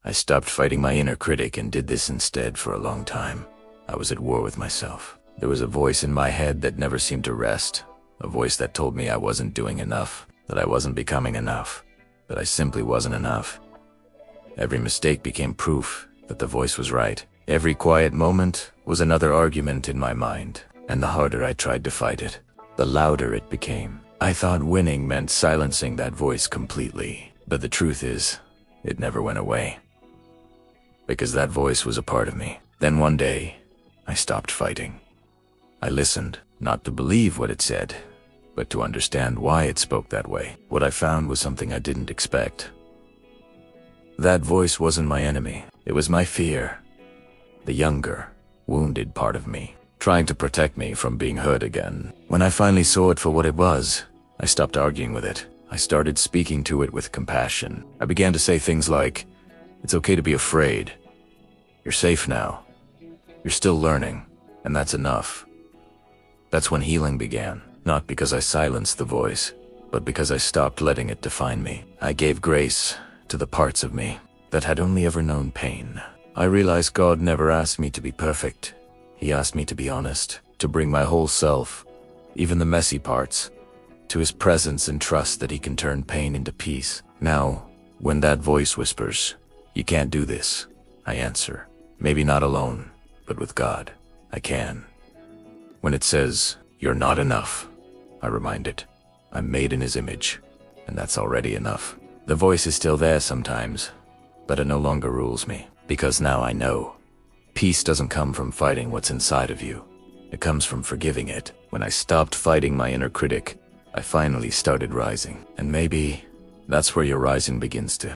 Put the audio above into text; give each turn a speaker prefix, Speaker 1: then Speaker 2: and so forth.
Speaker 1: I stopped fighting my inner critic and did this instead for a long time. I was at war with myself. There was a voice in my head that never seemed to rest, a voice that told me I wasn't doing enough, that I wasn't becoming enough, that I simply wasn't enough. Every mistake became proof that the voice was right. Every quiet moment was another argument in my mind, and the harder I tried to fight it, the louder it became. I thought winning meant silencing that voice completely, but the truth is, it never went away. Because that voice was a part of me. Then one day, I stopped fighting. I listened, not to believe what it said, but to understand why it spoke that way. What I found was something I didn't expect. That voice wasn't my enemy. It was my fear. The younger, wounded part of me, trying to protect me from being hurt again. When I finally saw it for what it was, I stopped arguing with it. I started speaking to it with compassion. I began to say things like, "It's okay to be afraid. You're safe now. You're still learning, and that's enough." That's when healing began, not because I silenced the voice, but because I stopped letting it define me. I gave grace to the parts of me that had only ever known pain. I realized God never asked me to be perfect. He asked me to be honest, to bring my whole self, even the messy parts, to His presence and trust that He can turn pain into peace. Now, when that voice whispers, "You can't do this," I answer, maybe not alone, but with God, I can. When it says, "You're not enough," I remind it, I'm made in His image, and that's already enough. The voice is still there sometimes, but it no longer rules me, because now I know. Peace doesn't come from fighting what's inside of you. It comes from forgiving it. When I stopped fighting my inner critic, I finally started rising. And maybe that's where your rising begins to